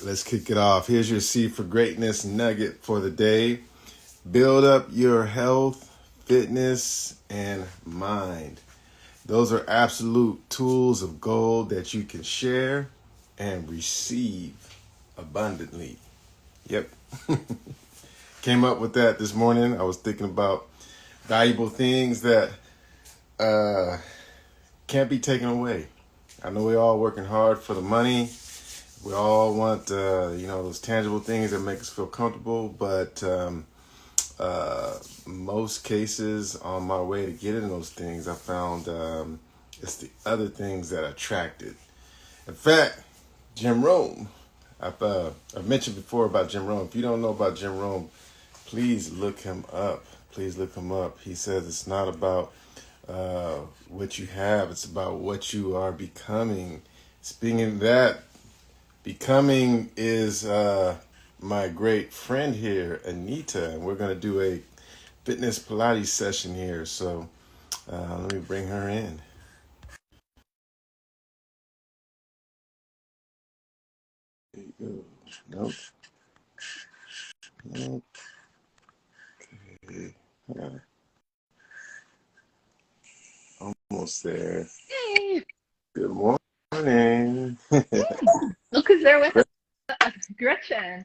Let's kick it off. Here's your Seed for Greatness nugget for the day. Build up your health, fitness, and mind. Those are absolute tools of gold that you can share and receive abundantly. Yep. Came up with that this morning. I was thinking about valuable things that uh, can't be taken away. I know we're all working hard for the money. We all want, those tangible things that make us feel comfortable, but most cases on my way to getting those things, I found it's the other things that attract it. In fact, Jim Rome, I've mentioned before about Jim Rome. If you don't know about Jim Rome, please look him up. Please look him up. He says it's not about what you have, it's about what you are becoming. Speaking of that, becoming is my great friend here, Anita, and we're going to do a fitness Pilates session here. So let me bring her in. There you go. Nope. Okay. Almost there. Hey, Good morning. look who's there with us, Gretchen.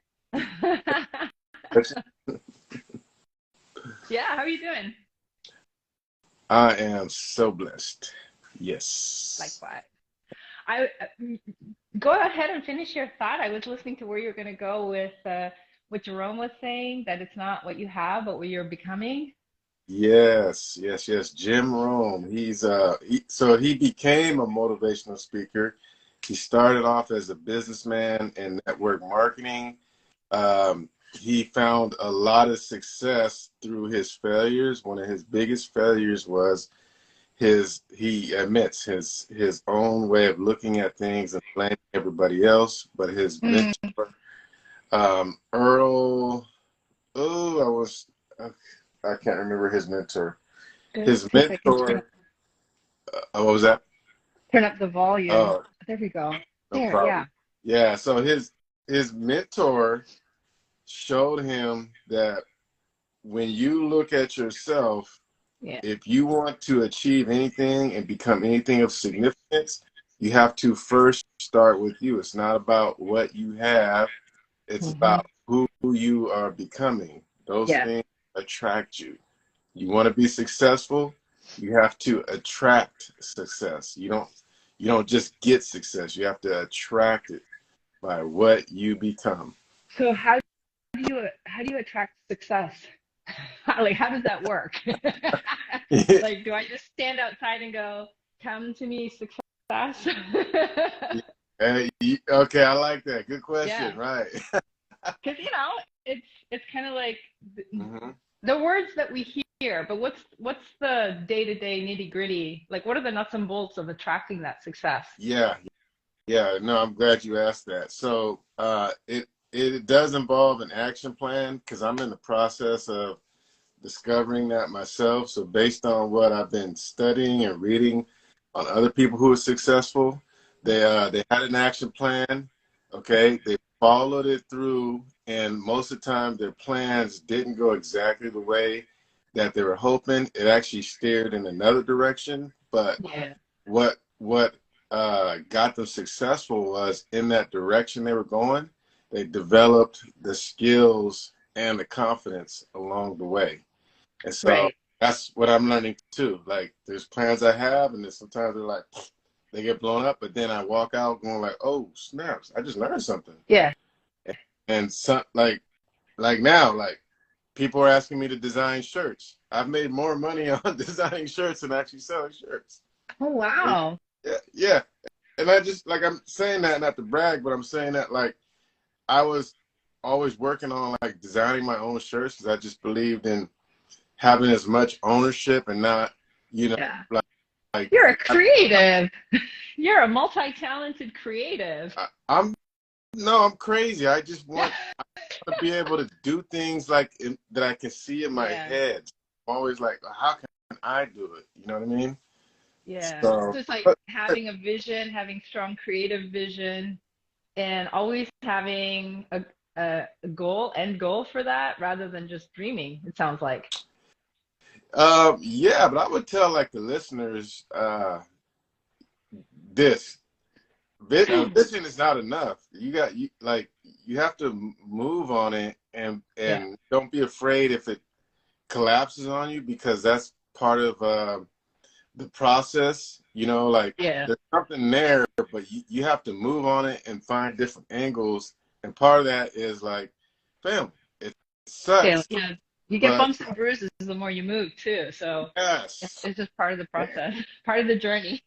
Yeah, how are you doing? I am so blessed. Yes. Likewise. I go ahead and finish your thought. I was listening to where you're going to go with what Jerome was saying, that it's not what you have, but what you're becoming. Yes. Jim Rome. So he became a motivational speaker. He started off as a businessman in network marketing. He found a lot of success through his failures. One of his biggest failures was he admits his own way of looking at things and blaming everybody else. But his Mm, mentor, Earl, I can't remember his mentor. good. His See if I can turn mentor, what was that? up the volume. Oh, There we go. no There, yeah. problem. Yeah, so his mentor showed him that when you look at yourself, Yeah. if you want to achieve anything and become anything of significance, you have to first start with you. It's not about what you have, it's Hmm. about who you are becoming. Those Yeah. things attract you. You want to be successful, you have to attract success. You don't just get success. You have to attract it by what you become. So how do you attract success? Like, how does that work? Like, do I just stand outside and go, "Come to me, success"? Okay, I like that. Good Yeah, question. Right. because it's kind of like Hmm. the words that we hear, but what's the day-to-day nitty-gritty? Like, what are the nuts and bolts of attracting that success? Yeah. Yeah. No, I'm glad you asked that. So it does involve an action plan because I'm in the process of discovering that myself. So based on what I've been studying and reading on other people who are successful, they had an action plan. Okay, they followed it through, and most of the time their plans didn't go exactly the way that they were hoping. It actually steered in another direction. But Yeah. what got them successful was in that direction they were going. They developed the skills and the confidence along the way. And so Right. that's what I'm learning too. Like there's plans I have, and then sometimes they're like they get blown up, but then I walk out going like, oh snaps, I just learned something. Yeah. And some like now, like people are asking me to design shirts. I've made more money on designing shirts than actually selling shirts. Oh, And wow. yeah. And I just like I'm saying that not to brag, but I'm saying that like I was always working on like designing my own shirts because I just believed in having as much ownership and not, you know, Yeah. like You're a creative. You're a multi-talented creative. I'm no, I'm crazy. I just want to be able to do things like that I can see in my Yeah. head. I'm always like, how can I do it? You know what I mean? Yeah. So, So it's like but having a vision, having strong creative vision, and always having a goal, end goal for that rather than just dreaming, it sounds like. Yeah, but I would tell like the listeners this. Vision is not enough. You have to move on it Yeah. and don't be afraid if it collapses on you, because that's part of the process. Like Yeah. there's something there, but you have to move on it and find different angles. And part of that is like, family. It Yeah. sucks, Yeah. You get but bumps and bruises the more you move too. So yes, it's just part of the process, part of the journey.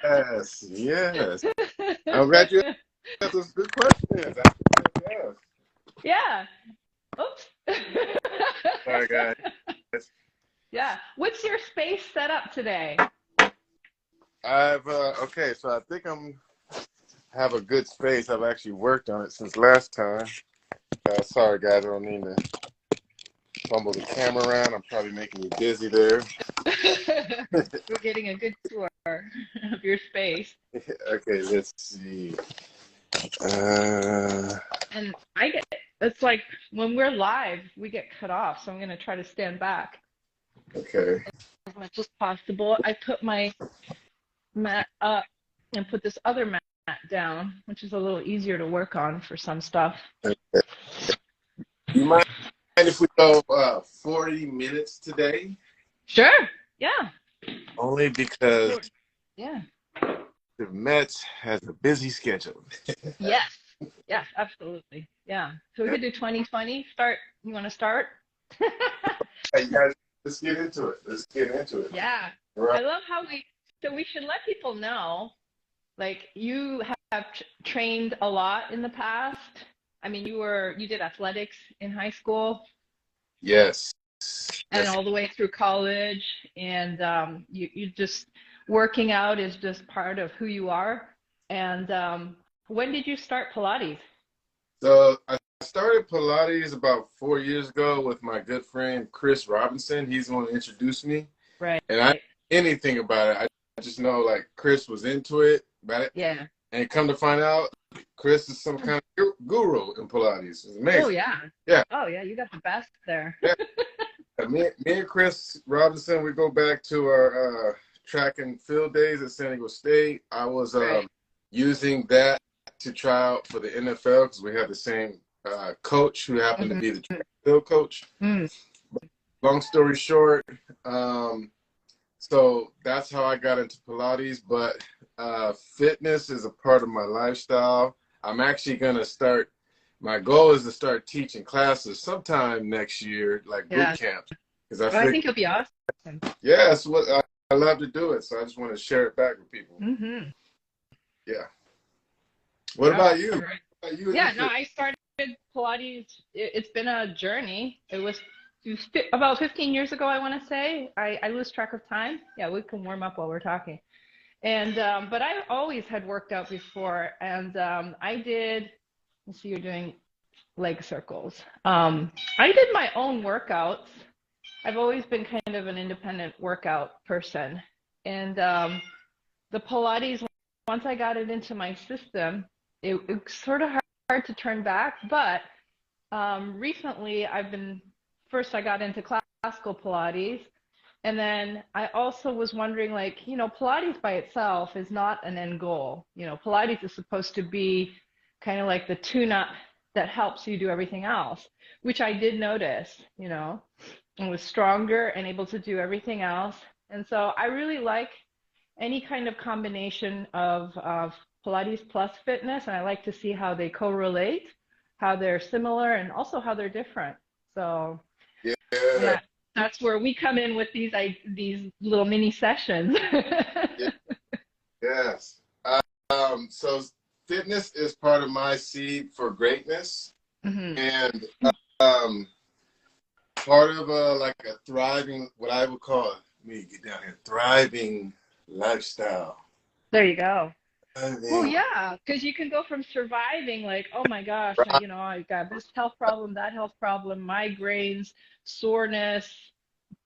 yes, yes. I'm glad you asked those good questions. Yes. Yeah. Oops. Sorry, guys. Yeah. What's your space set up today? I've okay, so I think I'm have a good space. I've actually worked on it since last time. Sorry, guys, I don't mean to fumble the camera around. I'm probably making you dizzy there. We're getting a good tour of your space. Okay, let's see. And it's like when we're live, we get cut off. So I'm going to try to stand back Okay. as much as possible. I put my mat up and put this other mat down, which is a little easier to work on for some stuff. You mind if we go 40 minutes today? Sure. Yeah. Only because Yeah. the Mets has a busy schedule. Yes. Yes, absolutely. Yeah. So we could do 2020. Start. You want to start? Hey, guys, let's get into it. Let's get into it. Yeah. I Right. love how so we should let people know, like you have trained a lot in the past. I mean, you did athletics in high school Yes. and Yes. all the way through college, and you just working out is just part of who you are. And when did you start Pilates? So I started Pilates about 4 years ago with my good friend Chris Robinson. He's the one who introduced me, Right. and I didn't know anything about it. I just know like Chris was into it, about it, Yeah. and come to find out, Chris is some kind of guru in Pilates. It's Oh amazing. yeah. Yeah. Oh yeah, you got the best there. Yeah. Me and Chris Robinson, we go back to our track and field days at San Diego State. I was Right. using that to try out for the NFL because we had the same coach who happened to Hmm. be the track and field coach. Mm. Long story short, so that's how I got into Pilates. But fitness is a part of my lifestyle. I'm actually going to start. My goal is to start teaching classes sometime next year, like boot Yeah. camps, because I Well, I figure, think you'll be awesome. yeah, it's what I love to do it. So I just want to share it back with people. Hmm. Yeah. What Yeah. about you? What about you? Yeah, no, I started Pilates. It's been a journey. It was about 15 years ago, I want to say. I lose track of time. Yeah, we can warm up while we're talking. And but I always had worked out before, and I did. Let's see, you're doing leg circles. I did my own workouts. I've always been kind of an independent workout person, and the Pilates, once I got it into my system, it's sort of hard to turn back. But recently, first I got into classical Pilates, and then I also was wondering, like, Pilates by itself is not an end goal. Pilates is supposed to be kind of like the tune-up that helps you do everything else, which I did notice, and was stronger and able to do everything else. And so I really like any kind of combination of Pilates plus fitness, and I like to see how they correlate, how they're similar, and also how they're different. So, and Yeah. that's where we come in with these little mini sessions. Yeah. Yes. So fitness is part of my seed for greatness, Hmm. and um, part of like a thriving, what I would call, let me get down here, thriving lifestyle. There you go. Well, Thriving, yeah, because you can go from surviving, like, oh my gosh, right? I got this health problem, that health problem, migraines, soreness,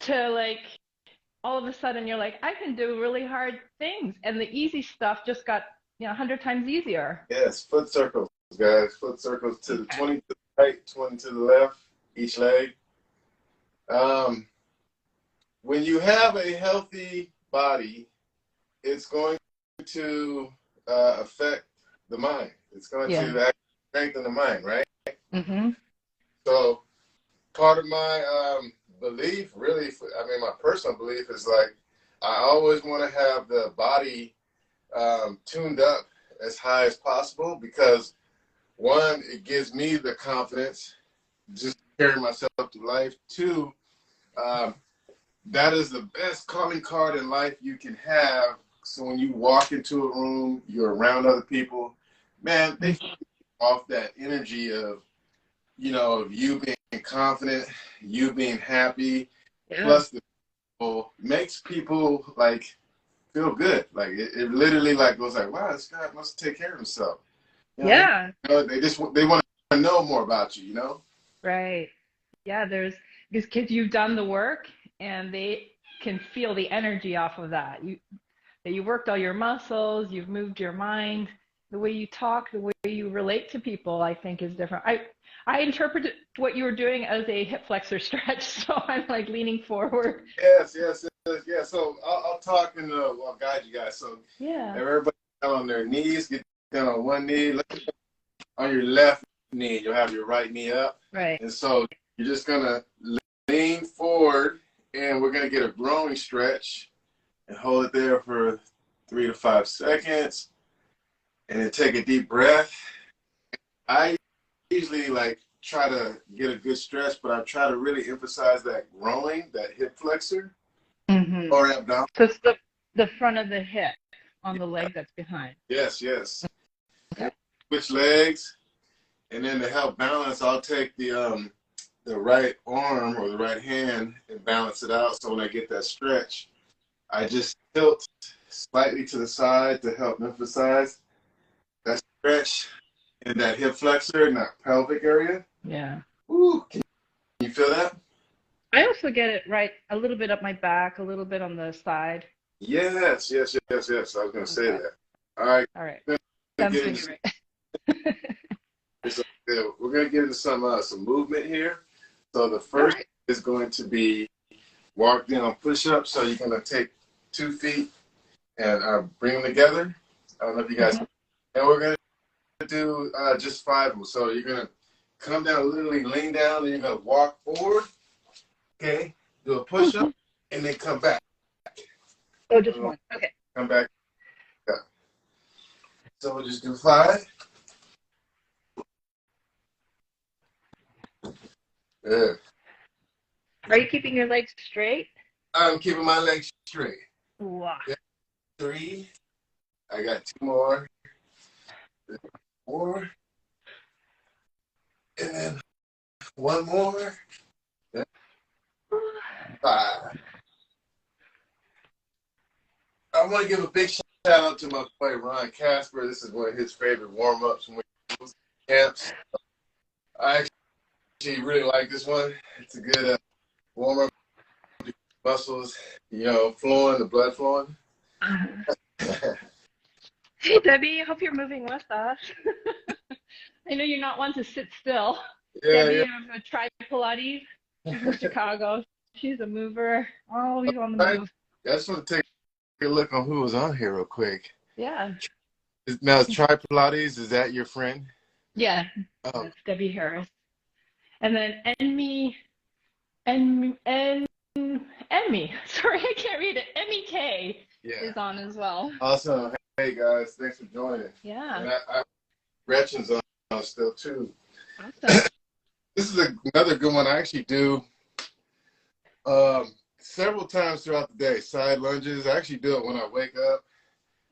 to like all of a sudden you're like, I can do really hard things. And the easy stuff just got 100 times easier. Yes, foot circles, guys. Foot circles to the Okay. 20 to the right, 20 to the left, each leg. Um, when you have a healthy body, it's going to affect the mind. It's going Yeah. to actually strengthen the mind, right? Mhm. So part of my belief, really, I mean, my personal belief is like I always want to have the body tuned up as high as possible because one, it gives me the confidence just to carry myself through life. Two, um, that is the best calling card in life you can have. So when you walk into a room, you're around other people, man, they feed off that energy of, of you being confident, you being happy, Yeah. plus the people makes people like feel good. Like it literally like goes like, wow, this guy must take care of himself. Yeah. They want to know more about you, you know? Right. Yeah, there's because kids, you've done the work and they can feel the energy off of that. You worked all your muscles, you've moved your mind, the way you talk, the way you relate to people, I think is different. I interpreted what you were doing as a hip flexor stretch, so I'm like leaning forward. Yes, yes, yes, yes. So I'll talk and I'll guide you guys. So Yeah. everybody down on their knees, get down on one knee, look on your left knee, you'll have your right knee up. Right. And so you're just gonna lean forward and we're gonna get a growing stretch and hold it there for 3 to 5 seconds and then take a deep breath. I usually like try to get a good stretch, but I try to really emphasize that growing, that hip flexor Mm-hmm. or abdominal. So it's the front of the hip on the leg that's behind. Yes, yes. Okay. And switch legs, and then to help balance, I'll take the right arm or the right hand and balance it out. So when I get that stretch, I just tilt slightly to the side to help emphasize that stretch in that hip flexor in that pelvic area. Yeah. Ooh, can you feel that? I also get it right a little bit up my back, a little bit on the side. Yes, yes, yes, yes. I was going to say Okay. that. All right, All right. we're going to Sounds get good. into Right. we're going to get into some movement here. So the All first right. is going to be walk down push-ups. So you're going to take 2 feet and bring them together. I don't know if you guys. Mm-hmm. And we're going to do just 5 of them. So you're going to come down, literally lean down, and you're going to walk forward. Okay. Do a push-up, and then come back. Oh, just one. Okay. Come back up. So we'll just do 5. Yeah. Are you keeping your legs straight? I'm keeping my legs straight. Wow. Yeah. 3. I got 2 more. 4. And then 1 more. 5. I want to give a big shout out to my boy Ron Casper. This is one of his favorite warm-ups when we go to camps. I actually really like this one. It's a good warm-up, muscles, flowing, the blood flowing. Hey, Debbie, I hope you're moving with us. I know you're not one to sit still. Yeah, Debbie yeah. of Tribe Pilates. She's in Chicago. She's a mover. Always on the I move. just want to take a look on who was on here real quick. Yeah. Now, is Tri Pilates, is that your friend? Yeah. Oh, That's Debbie Harris. And then Emmy. Sorry, I can't read it. Emmy K yeah. is on as well. Awesome. Hey, guys. Thanks for joining. Yeah. And Gretchen's on still, too. Awesome. This is another good one. I actually do several times throughout the day. Side lunges. I actually do it when I wake up.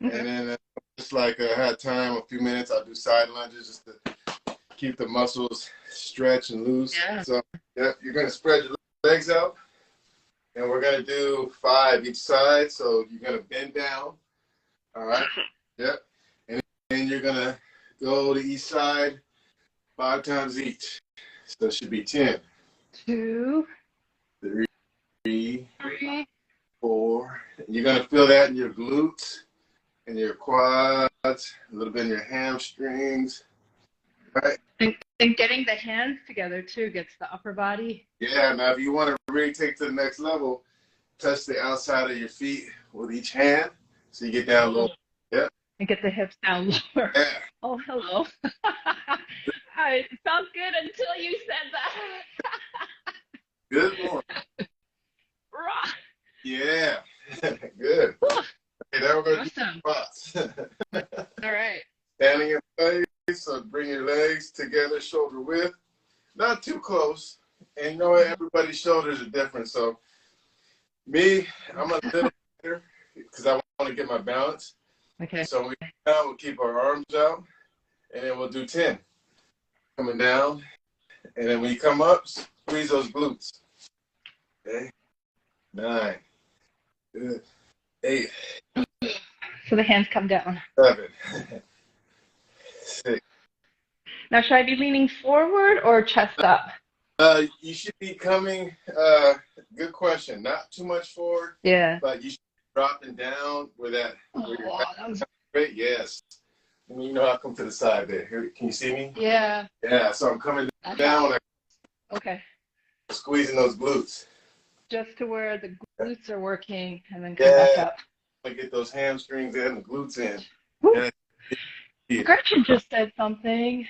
Okay. And then just like I had time, a few minutes, I'll do side lunges just to keep the muscles stretched and loose. Yeah. So, yeah, you're going to spread your legs out. And we're going to do 5 each side. So you're going to bend down. All right. Yep. And then you're going to go to each side 5 times each. So it should be 10. 2, 3, 3. 4. And you're going to feel that in your glutes and your quads a little bit in your hamstrings, right? And getting the hands together too gets the upper body. Yeah, now if you want to really take to the next level, touch the outside of your feet with each hand. So you get down low. Yeah. And get the hips down lower. Yeah. Oh, hello. It felt good until you said that. Good morning. Rah. Yeah. Good. Okay, now we're going to do Awesome. squats. All right. Standing in place, so bring your legs together, shoulder width. Not too close. And you know what? Everybody's shoulders are different. So me, I'm a little better because I want to get my balance. Okay. So when we come down, we'll keep our arms out, and then we'll do 10. Coming down, and then when you come up, squeeze those glutes. Okay. 9. Good. 8. So the hands come down. 7. 6. Now, should I be leaning forward or chest up? You should be coming, good question, not too much forward, Yeah. but you should be dropping down where that, where your Wow, that was great, yes. And you know I'll come to the side there. Here, can you see me? yeah. Yeah, so I'm coming down, Okay. squeezing those glutes. Just to where the glutes are working and then come back up. I get those hamstrings and the glutes in. Woo. Yeah. Gretchen just said something.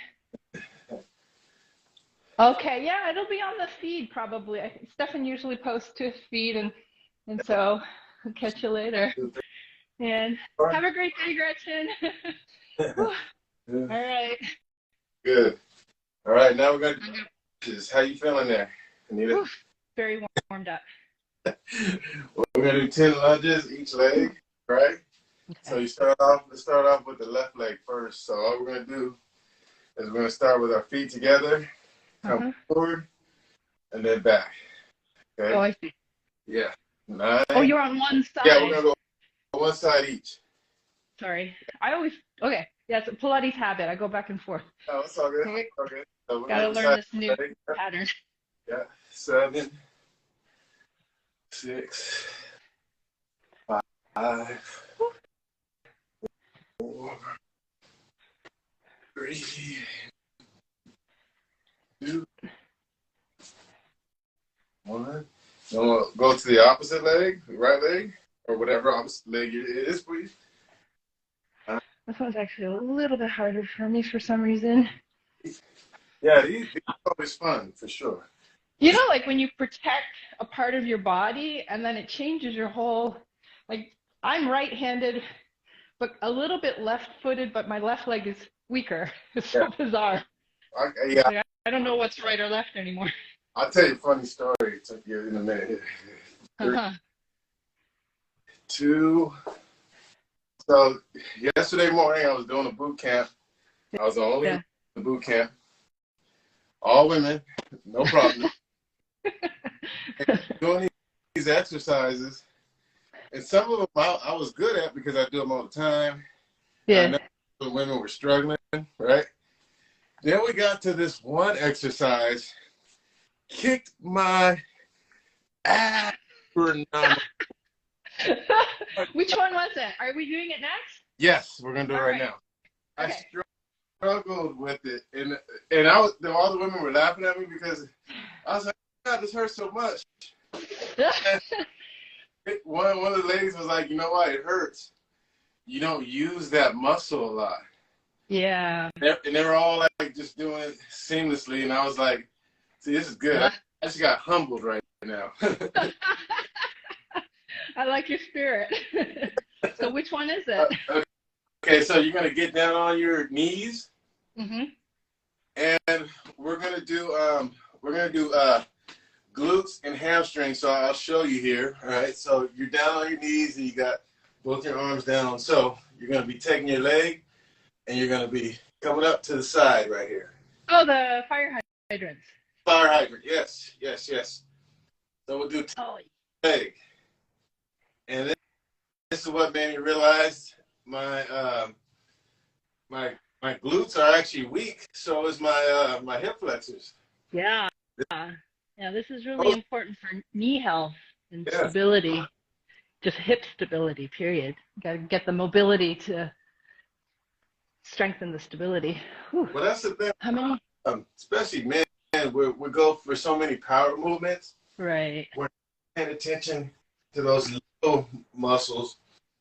Okay, yeah, it'll be on the feed probably. Stefan usually posts to his feed, and so I'll catch you later. And have a great day, Gretchen. All right. Good. All right, now we're going to do this. How you feeling there, Anita? Very warmed up. We're going to do 10 lunges each leg, right? Okay. So let's start off with the left leg first. So all we're going to do is we're going to start with our feet together, come forward, and then back. Okay? Oh, I see. Yeah. 9. Oh, you're on one side. Yeah, we're going to go one side each. Sorry. Okay. Yeah, it's a Pilates habit. I go back and forth. Oh, it's all good. Okay. So gotta learn this new pattern. Yeah. 7, 6, 5, 4, 3, 2, 1. Then we'll go to the opposite leg, right leg, or whatever opposite leg it is, please. This one's actually a little bit harder for me for some reason. Yeah, these are always fun, for sure. You know, like when you protect a part of your body and then it changes your whole, like I'm right-handed, but a little bit left-footed, but my left leg is weaker. It's so bizarre. Yeah. Like, I don't know what's right or left anymore. I'll tell you a funny story in a minute. 3, 2. So yesterday morning I was doing a boot camp. I was the only in the boot camp. All women, no problem. Doing these exercises, and some of them I was good at because I do them all the time. Yeah. I know the women were struggling, right? Then we got to this one exercise, kicked my ass. Which one was it? Are we doing it next? Yes, we're gonna do it right now. Okay. I struggled with it, and all the women were laughing at me because I was like, God, this hurts so much. One of the ladies was like, you know why it hurts? You don't use that muscle a lot. Yeah. And they were all like just doing it seamlessly, and I was like, see, this is good. I just got humbled right now. I like your spirit. So which one is it? Okay, so you're gonna get down on your knees, and we're gonna do glutes and hamstrings. So I'll show you here. All right, so you're down on your knees and you got both your arms down. So you're gonna be taking your leg and you're gonna be coming up to the side right here. Oh, the fire hydrants. Fire hydrant. Yes. So we'll do leg, and this is what made me realize my glutes are actually weak. So is my hip flexors. Yeah. Yeah, this is really important for knee health and stability, just hip stability, period. You got to get the mobility to strengthen the stability. Whew. Well, that's the thing. How many? Especially men, we go for so many power movements. Right. We're paying attention to those little muscles.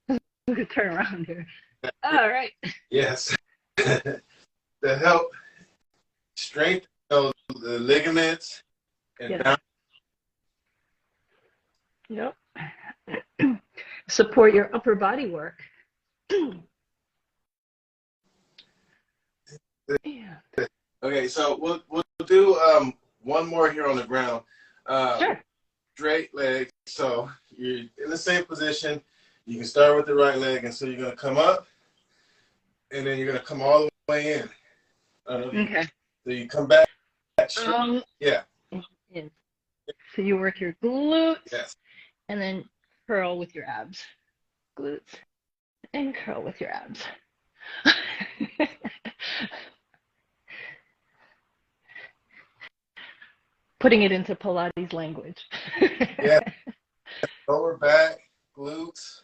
We could turn around here. All right. Yes. To help strengthen the ligaments and Yes. Yep. Support your upper body work. Yeah. Okay, so we'll do one more here on the ground. Sure. Straight legs. So you're in the same position. You can start with the right leg, and so you're gonna come up, and then you're gonna come all the way in. Okay. So you come back. Yeah. In. So you work your glutes. Yes. And then curl with your abs. Glutes and curl with your abs. Putting it into Pilates language. Yeah. Lower back, glutes.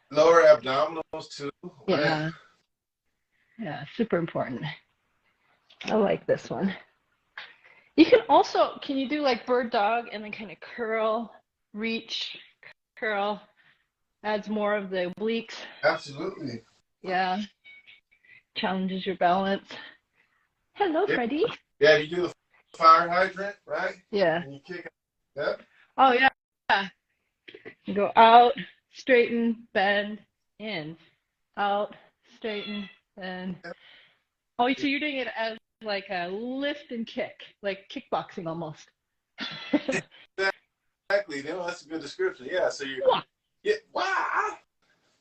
Lower abdominals too. Yeah. Yeah, super important. I like this one. You can also, can you do like bird dog and then kind of curl, reach, curl, adds more of the obliques. Absolutely. Yeah. Challenges your balance. Hello, Yeah. Freddie. Yeah, you do the fire hydrant, right? Yeah. And you kick it. Yep. Oh, yeah. You go out, straighten, bend, in. Out, straighten, bend. Oh, so you're doing it as like a lift and kick, like kickboxing almost. Exactly. No, that's a good description. Yeah. So you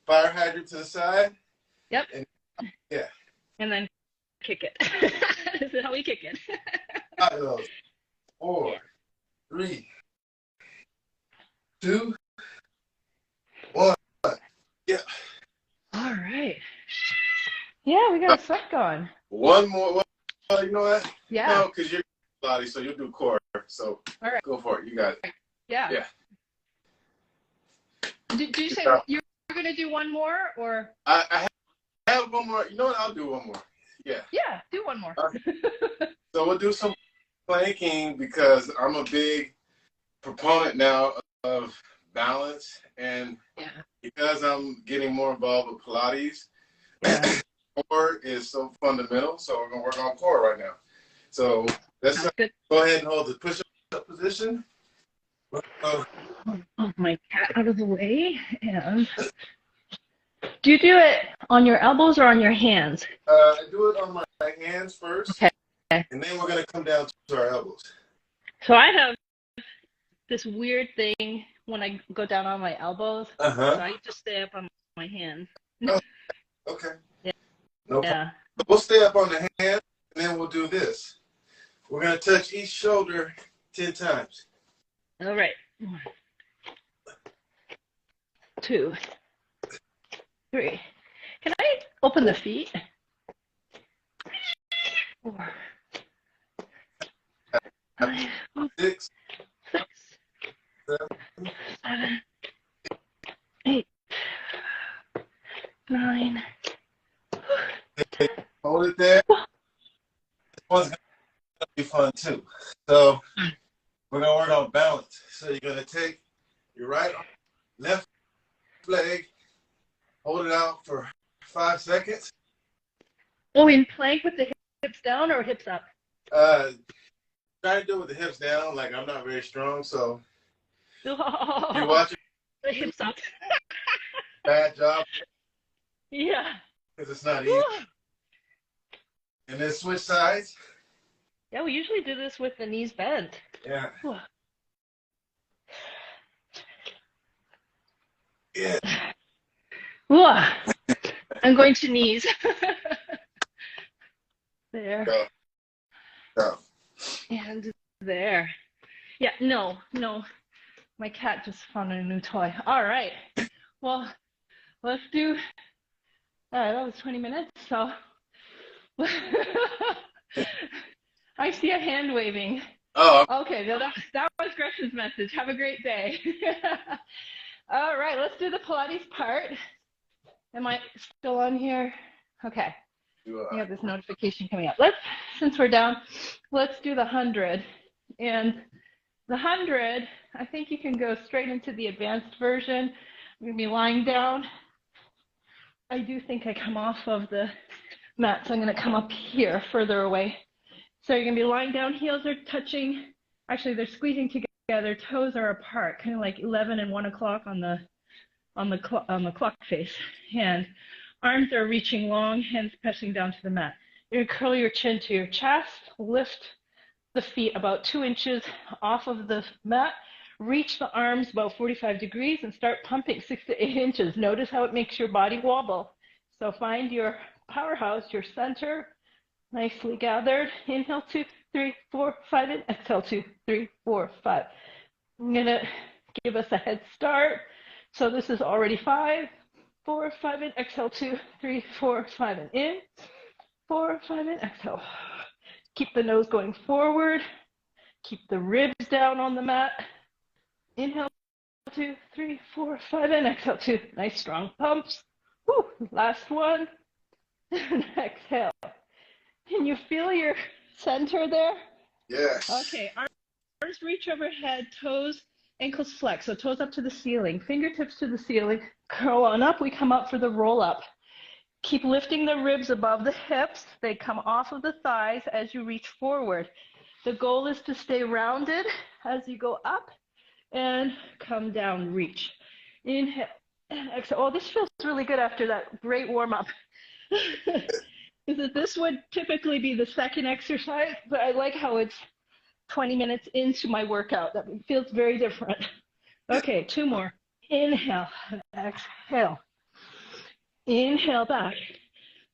fire hydrant to the side. Yep. And, yeah. And then kick it. This is how we kick it. 5, 4, 3, 2, 1. Yeah. All right. Yeah, we got a sweat going. One more. Well, you know what? Yeah. No, because you're body, so you'll do core. So all right. Go for it. You got it. Yeah. Yeah. Did you say you're going to do one more or? I have one more. You know what? I'll do one more. Yeah. Yeah, do one more. So we'll do some planking because I'm a big proponent now of balance, and because I'm getting more involved with Pilates, core is so fundamental. So we're gonna work on core right now. So let's go ahead and hold the push-up position. Oh, my cat out of the way. And do you do it on your elbows or on your hands? I do it on my hands first, okay, and then we're gonna come down to our elbows. So I have this weird thing when I go down on my elbows. So I just stay up on my hands. Oh, okay. Yeah. No problem. We'll stay up on the hand, and then we'll do this. We're going to touch each shoulder 10 times. All right. 1, 2, 3. Can I open the feet? 4, 5, 6, 7, 8, 9. Hold it there. This one's going to be fun too. So we're going to work on balance. So you're going to take your right arm, left leg, hold it out for 5 seconds. Oh, in plank with the hips down or hips up? Try to do it with the hips down. Like, I'm not very strong, so you're watching the hips up. Bad job. Yeah. Because it's not easy. And then switch sides. Yeah, we usually do this with the knees bent. Yeah. Yeah. I'm going to knees. There. Go. And there. Yeah, no. My cat just found a new toy. All right. Well, let's do. That was 20 minutes, so. I see a hand waving. Oh. Okay, well, that was Gretchen's message. Have a great day. All right, let's do the Pilates part. Am I still on here? Okay. You I are. got this notification coming up. Since we're down, let's do the 100. And the 100, I think you can go straight into the advanced version. I'm going to be lying down. I do think I come off of the mat, so I'm going to come up here further away. So you're going to be lying down, heels are touching. Actually, they're squeezing together, toes are apart, kind of like 11 and 1 o'clock on the clock face. And arms are reaching long, hands pressing down to the mat. You're going to curl your chin to your chest, lift the feet about 2 inches off of the mat, reach the arms about 45 degrees and start pumping 6 to 8 inches. Notice how it makes your body wobble. So find your powerhouse, your center, nicely gathered. Inhale, 2, 3, 4, 5, and exhale, 2, 3, 4, 5. I'm gonna give us a head start. So this is already 5, 4, 5, and exhale, 2, 3, 4, 5, and in, 4, 5, and exhale. Keep the nose going forward. Keep the ribs down on the mat. Inhale, 2, 3, 4, 5, and exhale, 2. Nice strong pumps. Woo. Last one. And exhale. Can you feel your center there? Yes. Okay, arms reach overhead, toes, ankles flex. So toes up to the ceiling, fingertips to the ceiling. Curl on up, we come up for the roll up. Keep lifting the ribs above the hips. They come off of the thighs as you reach forward. The goal is to stay rounded as you go up and come down, reach. Inhale and exhale. Oh, this feels really good after that great warm up. This would typically be the second exercise, but I like how it's 20 minutes into my workout. That feels very different. Okay, 2 more. Inhale and exhale. Inhale back,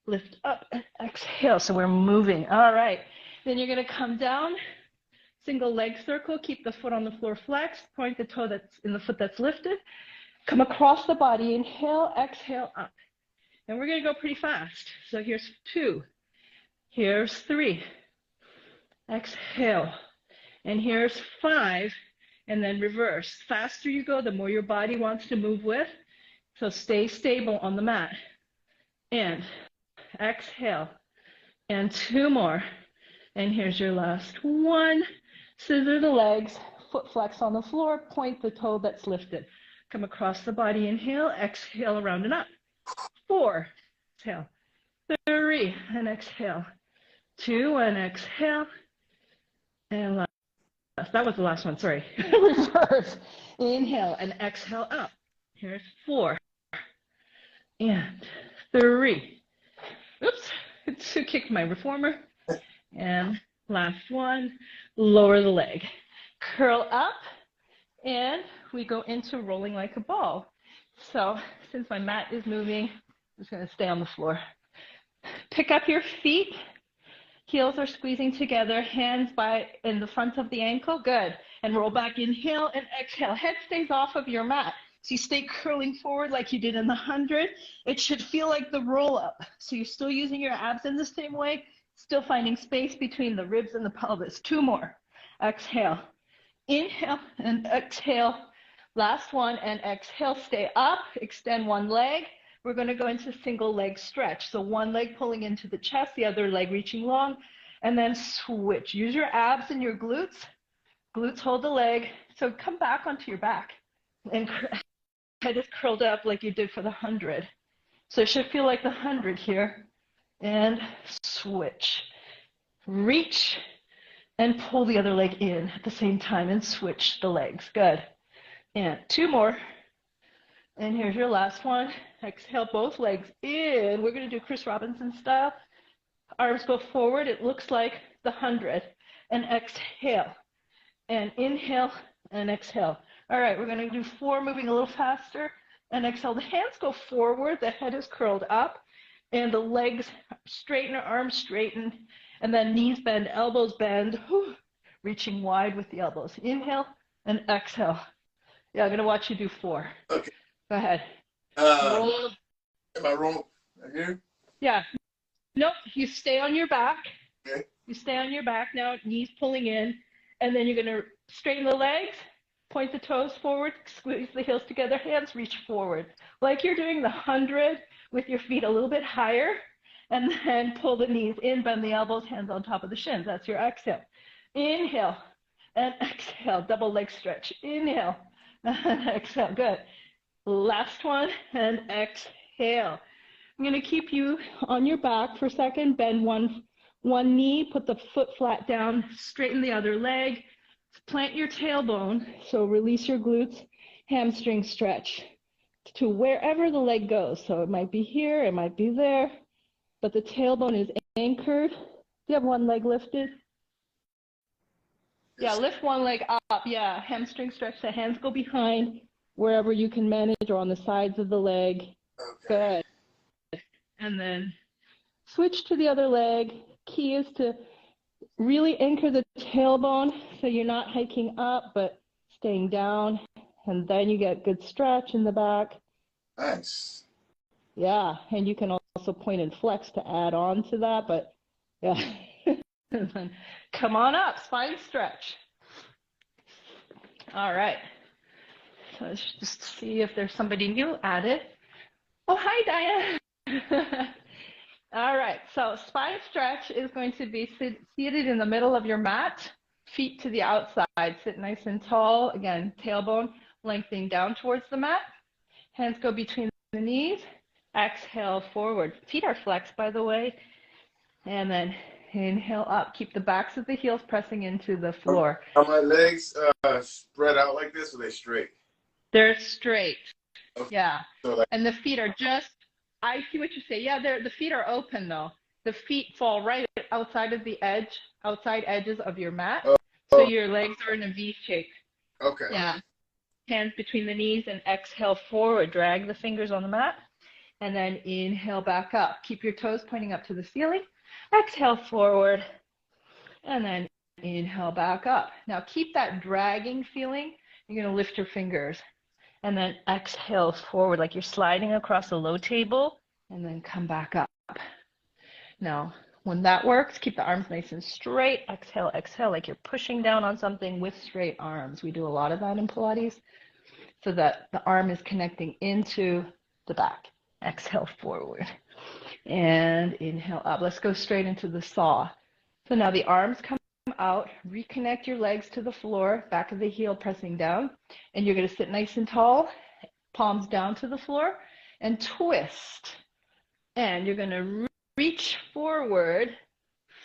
lift up and exhale. So we're moving. All right. Then you're going to come down, single leg circle, keep the foot on the floor flexed, point the toe that's in the foot that's lifted. Come across the body, inhale, exhale, up. And we're going to go pretty fast. So here's 2, here's 3, exhale. And here's 5, and then reverse. Faster you go, the more your body wants to move with. So stay stable on the mat. And exhale. And 2 more. And here's your last one. Scissor the legs, foot flex on the floor, point the toe that's lifted. Come across the body, inhale, exhale, around and up. 4, exhale. 3, and exhale. 2, and exhale. And last. That was the last one, sorry. Reverse. Inhale and exhale up. Here's 4 and 3. Oops, to kick my reformer. And last one, lower the leg. Curl up, and we go into rolling like a ball. So since my mat is moving, I'm just going to stay on the floor. Pick up your feet. Heels are squeezing together, hands in the front of the ankle. Good. And roll back, inhale and exhale. Head stays off of your mat. So you stay curling forward like you did in the 100. It should feel like the roll up. So you're still using your abs in the same way, still finding space between the ribs and the pelvis. 2 more. Exhale. Inhale and exhale. Last one, and exhale. Stay up, extend one leg. We're going to go into single leg stretch. So one leg pulling into the chest, the other leg reaching long, and then switch. Use your abs and your glutes. Glutes hold the leg. So come back onto your back and head is curled up like you did for the 100. So it should feel like the 100 here. And switch. Reach and pull the other leg in at the same time and switch the legs. Good. And 2 more. And here's your last one. Exhale, both legs in. We're going to do Chris Robinson style. Arms go forward. It looks like the 100. And exhale. And inhale and exhale. All right, we're going to do 4, moving a little faster. And exhale. The hands go forward. The head is curled up. And the legs straighten, arms straighten. And then knees bend, elbows bend. Whew. Reaching wide with the elbows. Inhale and exhale. Yeah, I'm going to watch you do 4. Okay. Go ahead. Am I wrong? Here? Yeah. Nope. You stay on your back. Okay. You stay on your back now, knees pulling in. And then you're going to straighten the legs, point the toes forward, squeeze the heels together, hands reach forward. Like you're doing the 100 with your feet a little bit higher, and then pull the knees in, bend the elbows, hands on top of the shins. That's your exhale. Inhale and exhale, double leg stretch. Inhale and exhale, good. Last one, and exhale. I'm going to keep you on your back for a second. Bend one knee, put the foot flat down, straighten the other leg, plant your tailbone, so release your glutes, hamstring stretch to wherever the leg goes. So it might be here, it might be there, but the tailbone is anchored. Do you have one leg lifted? Yeah, lift one leg up. Yeah, hamstring stretch. The hands go behind wherever you can manage, or on the sides of the leg. Okay. Good. And then switch to the other leg. Key is to really anchor the tailbone so you're not hiking up, but staying down. And then you get good stretch in the back. Nice. Yeah, and you can also point and flex to add on to that, but yeah. And then come on up, spine stretch. All right. So let's just see if there's somebody new added. Oh, hi, Diane. All right, so spine stretch is going to be seated in the middle of your mat, feet to the outside. Sit nice and tall. Again, tailbone lengthening down towards the mat. Hands go between the knees. Exhale forward. Feet are flexed, by the way. And then inhale up. Keep the backs of the heels pressing into the floor. Are my legs spread out like this, or are they straight? They're straight. Okay. Yeah. So like, And the feet are just, I see what you say. Yeah, the feet are open though. The feet fall right outside of the outside edges of your mat. So your legs are in a V shape. Okay. Yeah. Hands between the knees and exhale forward. Drag the fingers on the mat. And then inhale back up. Keep your toes pointing up to the ceiling. Exhale forward. And then inhale back up. Now keep that dragging feeling. You're going to lift your fingers. And then exhale forward like you're sliding across a low table. And then come back up. Now, when that works, keep the arms nice and straight. Exhale, exhale, like you're pushing down on something with straight arms. We do a lot of that in Pilates, so that the arm is connecting into the back. Exhale forward. And inhale up. Let's go straight into the saw. So now the arms come out. Reconnect your legs to the floor, back of the heel pressing down. And you're going to sit nice and tall, palms down to the floor, and twist. And you're going to reach forward,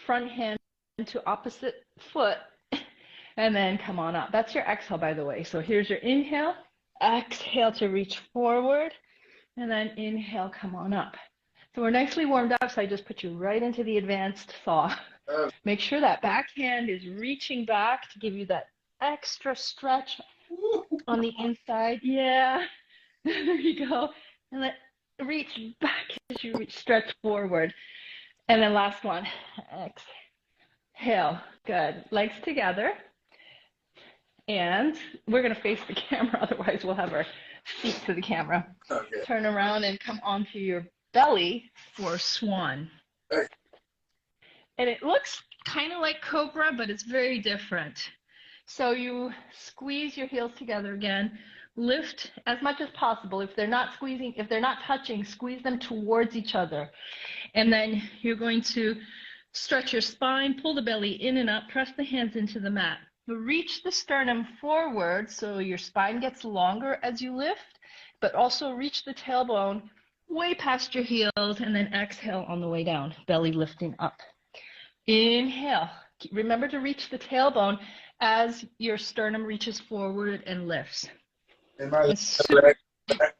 front hand to opposite foot, and then come on up. That's your exhale, by the way. So here's your inhale. Exhale to reach forward, and then inhale, come on up. So we're nicely warmed up, so I just put you right into the advanced thaw. Make sure that back hand is reaching back to give you that extra stretch on the inside. Yeah, there you go. And let reach back as you stretch forward. And then last one, exhale. Good. Legs together. And we're going to face the camera, otherwise we'll have our feet to the camera. Okay. Turn around and come onto your belly for swan. Okay. And it looks kind of like cobra, but it's very different. So you squeeze your heels together again. Lift as much as possible. If they're not squeezing, if they're not touching, squeeze them towards each other. And then you're going to stretch your spine, pull the belly in and up, press the hands into the mat. Reach the sternum forward so your spine gets longer as you lift, but also reach the tailbone way past your heels, and then exhale on the way down, belly lifting up. Inhale. Remember to reach the tailbone as your sternum reaches forward and lifts. Am I lifting the legs in the back?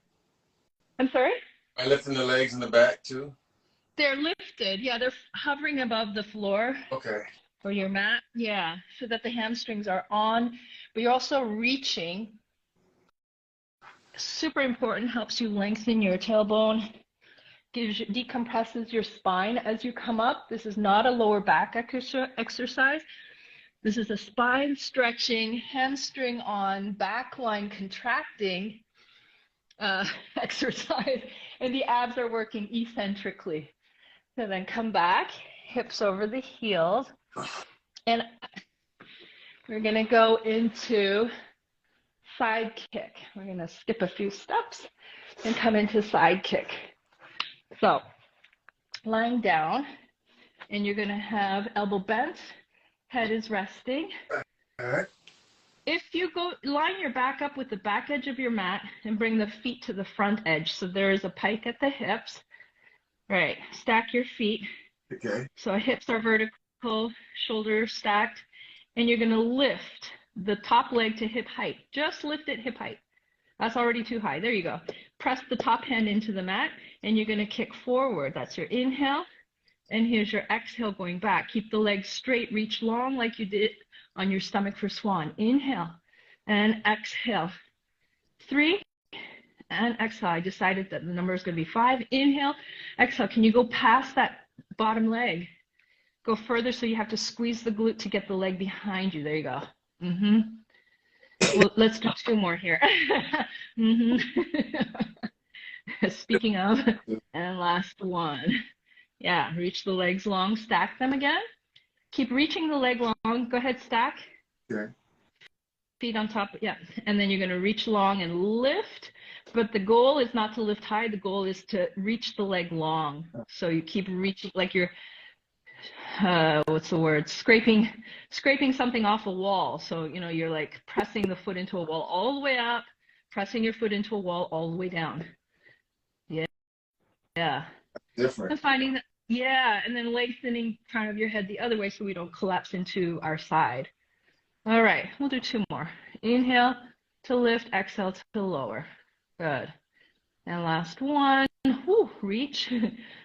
I'm sorry? Am I lifting the legs in the back too? They're lifted. Yeah, they're hovering above the floor. Okay. Or your mat. Yeah, so that the hamstrings are on, but you're also reaching. Super important, helps you lengthen your tailbone, decompresses your spine as you come up. This is not a lower back exercise. This is a spine stretching, hamstring on, back line contracting exercise, and the abs are working eccentrically. So then come back, hips over the heels, and we're going to go into side kick. We're going to skip a few steps and come into side kick. So lying down, and you're going to have elbow bent, head is resting. All right. If you go line your back up with the back edge of your mat and bring the feet to the front edge, so there is a pike at the hips. Right, stack your feet. Okay. So hips are vertical, shoulders stacked, and you're going to lift the top leg to hip height. Just lift it hip height. That's already too high. There you go. Press the top hand into the mat, and you're going to kick forward. That's your inhale, and here's your exhale going back. Keep the legs straight, reach long like you did on your stomach for swan. Inhale and exhale. 3 and exhale. I decided that the number is going to be 5. Inhale, exhale. Can you go past that bottom leg? Go further, so you have to squeeze the glute to get the leg behind you. There you go. Well, let's do 2 more here. Speaking of, and last one. Yeah, reach the legs long, stack them again. Keep reaching the leg long. Go ahead, stack. Okay. Feet on top, yeah. And then you're going to reach long and lift. But the goal is not to lift high. The goal is to reach the leg long. So you keep reaching like you're, what's the word? Scraping something off a wall. So, you're like pressing the foot into a wall all the way up, pressing your foot into a wall all the way down. Yeah. Different. And finding that, yeah, and then lengthening kind of your head the other way so we don't collapse into our side. All right, we'll do 2 more. Inhale to lift, exhale to lower. Good. And last one. Whew, reach.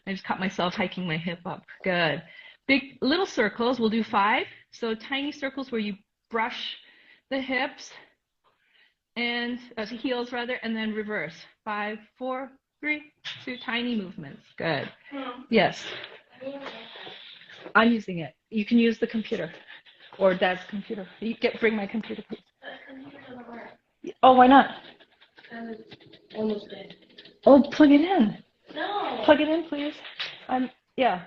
I just caught myself hiking my hip up. Good. Big little circles. We'll do 5. So tiny circles where you brush the hips and heels rather, and then reverse. 5, 4, 3, 2. Tiny movements. Good. Yes. I'm using it. You can use the computer. Or Dad's computer. Bring my computer, please. Oh, why not? Almost dead. Oh, plug it in. No. Plug it in, please. Yeah.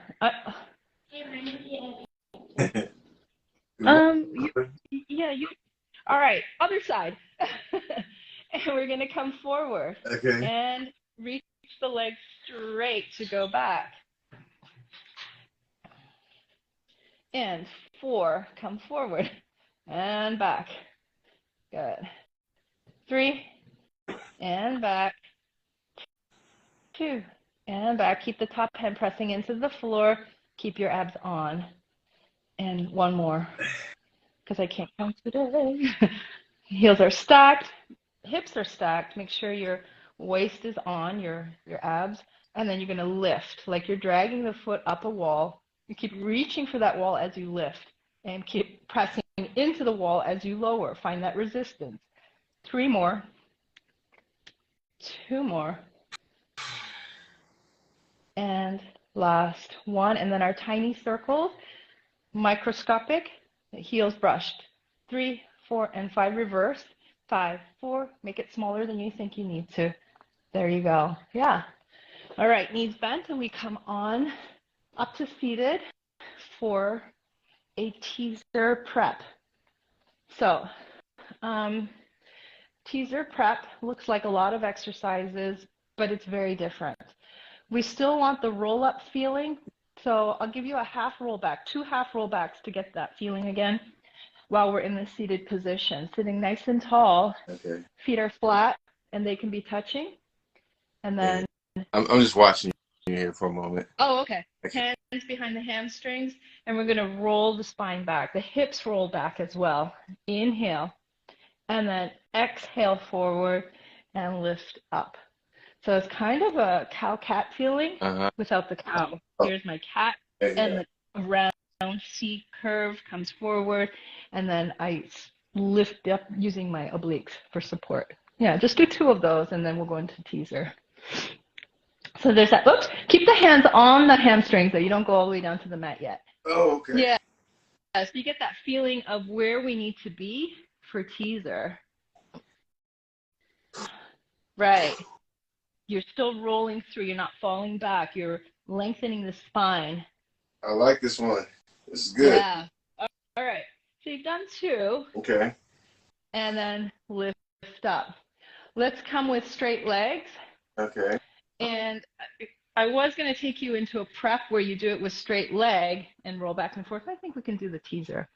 You. All right. Other side. And we're gonna come forward. Okay. And reach the legs straight to go back. And 4, come forward and back. Good. 3 and back. 2 and back. Keep the top hand pressing into the floor. Keep your abs on. And 1 more, because I can't count today. Heels are stacked. Hips are stacked. Make sure your waist is on, your abs. And then you're going to lift, like you're dragging the foot up a wall. You keep reaching for that wall as you lift, and keep pressing into the wall as you lower. Find that resistance. 3 more. 2 more. And last one. And then our tiny circles, microscopic, heels brushed. 3, 4, and 5 reverse. 5, 4. Make it smaller than you think you need to. There you go. Yeah. All right, knees bent, and we come on up to seated for a teaser prep. So, teaser prep looks like a lot of exercises, but it's very different. We still want the roll-up feeling, so I'll give you a half rollback, 2 half rollbacks to get that feeling again while we're in the seated position. Sitting nice and tall, Okay. Feet are flat, and they can be touching. And then... I'm just watching you here for a moment. Oh, okay. Hands behind the hamstrings, and we're going to roll the spine back. The hips roll back as well. Inhale, and then exhale forward and lift up. So it's kind of a cow-cat feeling without the cow. Here's my cat, and the round C curve comes forward, and then I lift up using my obliques for support. Yeah, just do 2 of those, and then we'll go into teaser. So there's that. Oops. Keep the hands on the hamstrings, though. You don't go all the way down to the mat yet. Oh, okay. Yeah. So you get that feeling of where we need to be for teaser. Right. You're still rolling through. You're not falling back. You're lengthening the spine. I like this one. This is good. Yeah. All right. So you've done 2. Okay. And then lift up. Let's come with straight legs. Okay. And I was going to take you into a prep where you do it with straight leg and roll back and forth. I think we can do the teaser.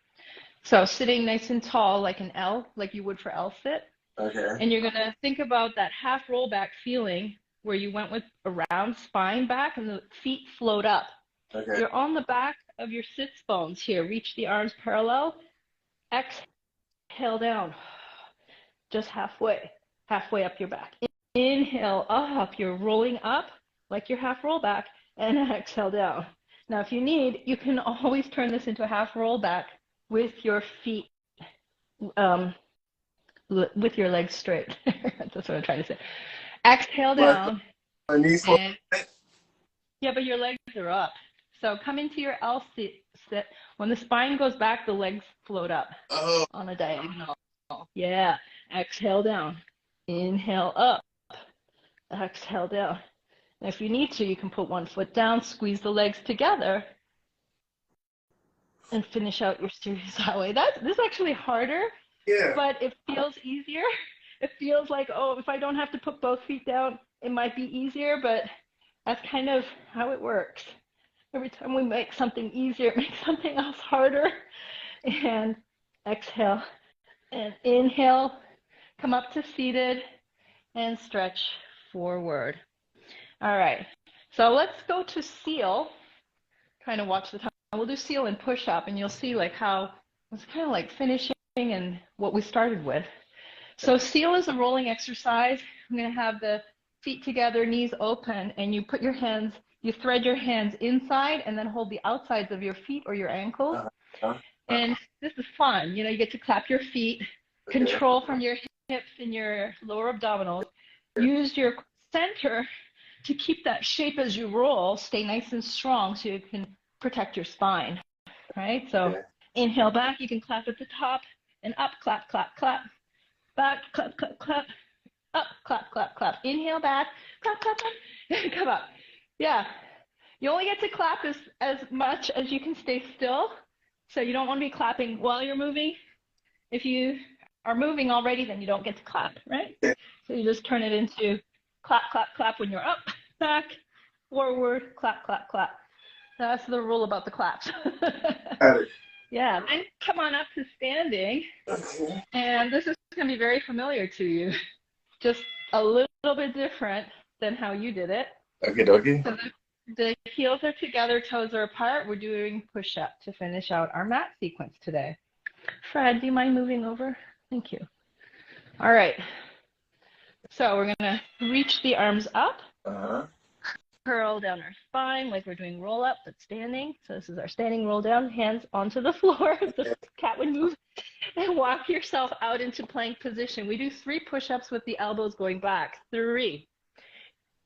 So sitting nice and tall like an L, like you would for L sit. Okay. And you're going to think about that half roll back feeling where you went with a round spine back and the feet float up. Okay. You're on the back of your sits bones here. Reach the arms parallel. Exhale down. Just halfway up your back. Inhale up. You're rolling up like your half roll back, and exhale down. Now, if you need, you can always turn this into a half roll back with your feet, with your legs straight. That's what I'm trying to say. Exhale down. My knees and, yeah, but your legs are up. So come into your L sit. When the spine goes back, the legs float up on a diagonal. Yeah. Exhale down. Inhale up. Exhale down. And if you need to, you can put one foot down, squeeze the legs together, and finish out your series that way. This is actually harder, but it feels easier. It feels like, oh, if I don't have to put both feet down, it might be easier, but that's kind of how it works. Every time we make something easier, it makes something else harder. And exhale and inhale, come up to seated and stretch forward. All right, so let's go to seal. Trying to watch the time. We'll do seal and push up, and you'll see like how it's kind of like finishing and what we started with. So seal is a rolling exercise. I'm going to have the feet together, knees open, and you put your hands, you thread your hands inside and then hold the outsides of your feet or your ankles. And this is fun. You know, you get to clap your feet, control from your hips and your lower abdominals. Use your center to keep that shape as you roll. Stay nice and strong so you can protect your spine, right? So inhale back. You can clap at the top and up, clap, clap, clap. Back, clap, clap, clap. Up, clap, clap, clap. Inhale back, clap, clap, clap. Come up. Yeah. You only get to clap as much as you can stay still. So you don't want to be clapping while you're moving. If you are moving already, then you don't get to clap, right? So you just turn it into clap, clap, clap when you're up, back, forward, clap, clap, clap. That's the rule about the claps. Yeah, then come on up to standing. And this is going to be very familiar to you. Just a little bit different than how you did it. Okay. So the heels are together, toes are apart. We're doing push-up to finish out our mat sequence today. Fred, do you mind moving over? Thank you. All right. So we're going to reach the arms up, curl down our spine like we're doing roll-up, but standing. So this is our standing roll down, hands onto the floor. The cat would move. And walk yourself out into plank position. We do 3 push-ups with the elbows going back. 3,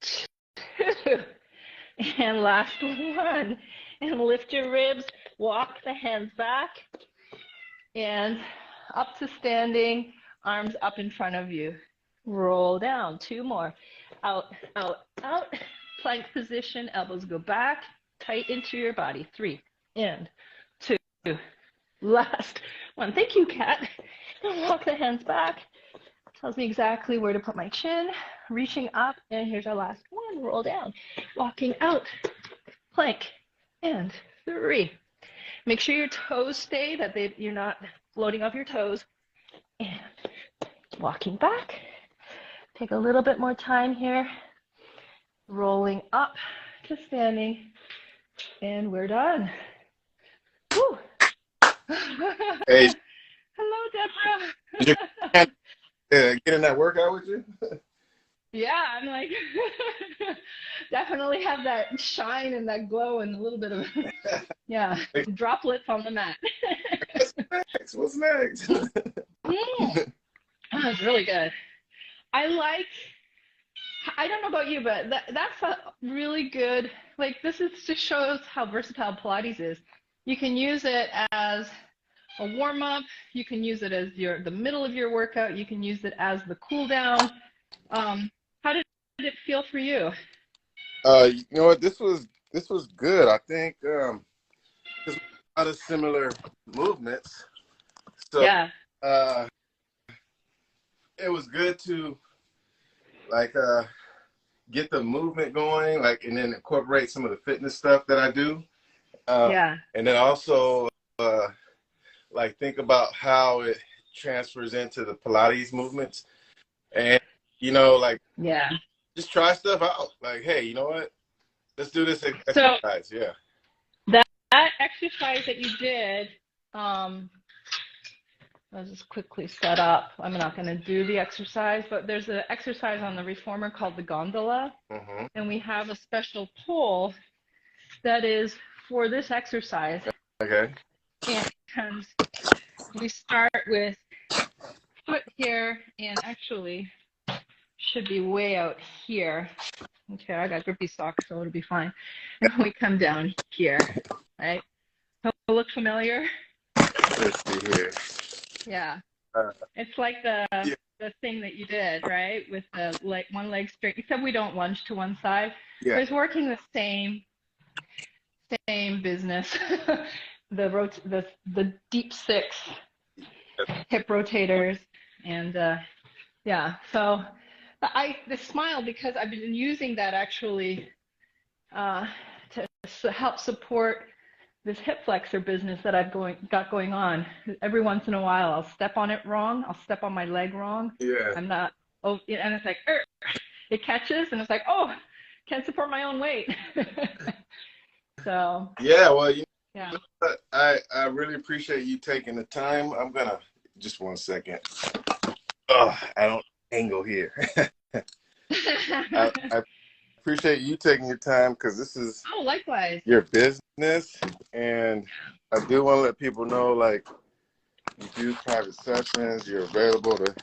2, and last one. And lift your ribs, walk the hands back, and up to standing, arms up in front of you. Roll down, 2 more. Out, out, out. Plank position, elbows go back, tight into your body. 3, and 2. Last one. Thank you, Kat. Walk the hands back. Tells me exactly where to put my chin. Reaching up, and here's our last one. Roll down. Walking out. Plank. And 3. Make sure your toes stay, that you're not floating off your toes. And walking back. Take a little bit more time here. Rolling up to standing. And we're done. Woo. Hey. Hello, Deborah. Did you get in that workout with you? Yeah, I'm like, definitely have that shine and that glow and a little bit of, yeah, droplets on the mat. What's next? That was really good. I don't know about you, but that's a really good, like, this just shows how versatile Pilates is. You can use it as a warm-up. You can use it as the middle of your workout. You can use it as the cool down. How did it feel for you? You know what? This was good. I think because a lot of similar movements. So Yeah. It was good to get the movement going, like, and then incorporate some of the fitness stuff that I do. Yeah. And then also, like, think about how it transfers into the Pilates movements. And, like, Yeah. just try stuff out. Like, hey, you know what? Let's do this So exercise. Yeah. that exercise that you did, I'll just quickly set up. I'm not going to do the exercise, but there's an exercise on the reformer called the gondola, Mm-hmm. and we have a special pole that is for this exercise. Okay. And we start with foot here, and actually should be way out here. Okay, I got grippy socks, so it'll be fine. And we come down here, right? Does it look familiar? Let's see here. Yeah. Uh, It's like the thing that you did, right? With the one leg straight, except we don't lunge to one side. yeah. But it's working the same business. the deep six hip rotators, and yeah. So I smile because I've been using that actually to help support this hip flexor business that I've got going on. Every once in a while, I'll step on it wrong. I'll step on my leg wrong. Yeah. I'm not. Oh, and it's like it catches, and it's like, oh, can't support my own weight. So. Yeah. Well, Yeah. I really appreciate you taking the time. I'm gonna just 1 second. Oh, I don't angle here. I appreciate you taking your time because this is Likewise. your business, and I do want to let people know, like, you do private sessions. You're available to,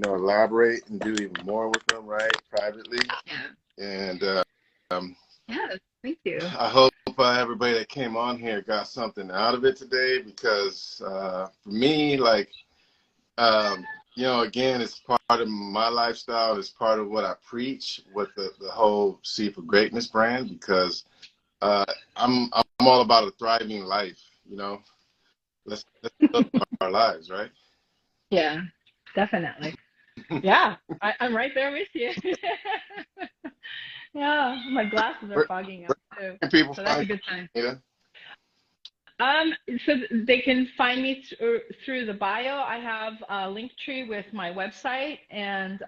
elaborate and do even more with them, right? Privately. Yeah. And Yeah. Thank you. I hope everybody that came on here got something out of it today, because for me, like, again, it's part of my lifestyle. It's part of what I preach with the whole Seed for Greatness brand, because I'm all about a thriving life. Let's build our lives, right? Yeah, definitely. Yeah, I'm right there with you. Yeah, my glasses are fogging up too. Can people So that's a find good time. Anita? So they can find me through the bio. I have a link tree with my website and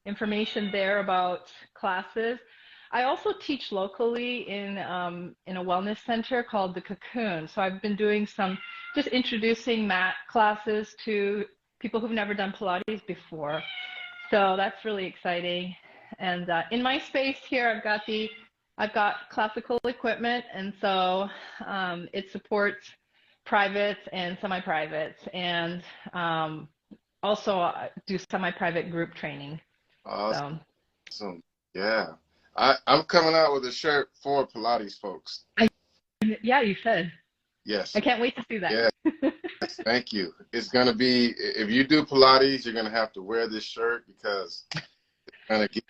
information there about classes. I also teach locally in a wellness center called the Cocoon. So I've been doing just introducing mat classes to people who've never done Pilates before. So that's really exciting. And in my space here, I've got classical equipment, and so it supports privates and semi-privates, and also do semi-private group training. Awesome. So. Yeah. I'm coming out with a shirt for Pilates folks. Yeah, you should. Yes. I can't wait to see that. Yeah. Thank you. It's going to be, if you do Pilates, you're going to have to wear this shirt, because it's going to get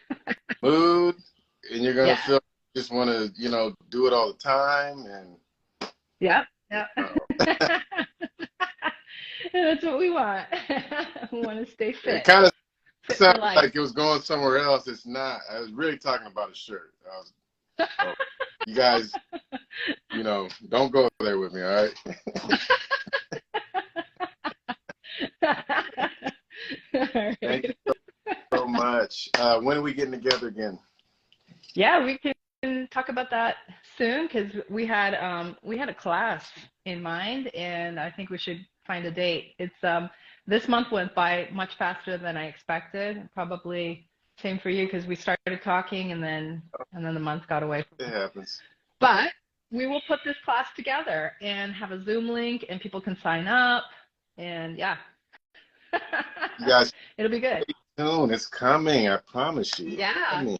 mood, and you're going to feel just want to, do it all the time. And yeah. That's what we want. We want to stay fit. It kind of sounded like it was going somewhere else. It's not. I was really talking about a shirt. You guys, don't go there with me, all right? Thank you so much. When are we getting together again? Yeah, we can talk about that soon, because we had a class in mind, and I think we should find a date. It's this month went by much faster than I expected. Probably same for you, because we started talking and then the month got away from It happens. But we will put this class together and have a Zoom link, and people can sign up, and yeah. You guys, it'll be good. Soon. It's coming, I promise you. Yeah.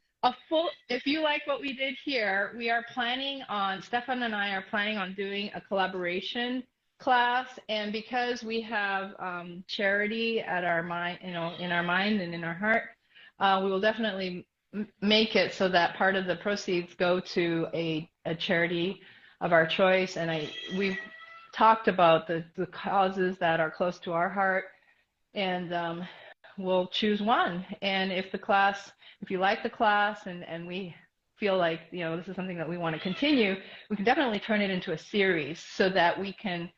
If you like what we did here, we are planning on, Stefan and I are planning on doing a collaboration class, and because we have charity at our mind, in our mind and in our heart, we will definitely make it so that part of the proceeds go to a charity of our choice. And we've talked about the causes that are close to our heart, and we'll choose one. And if you like the class and we feel like, this is something that we want to continue, we can definitely turn it into a series so that we can,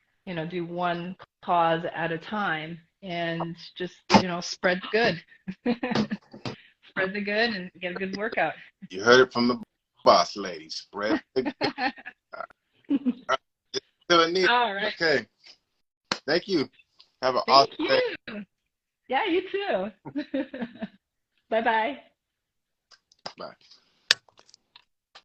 do one cause at a time and just, spread the good. Spread the good and get a good workout. You heard it from the boss lady. Spread the good. So, Anita, All right. okay. Thank you. Have an Thank awesome day. you. Yeah, you too. Bye-bye. Bye.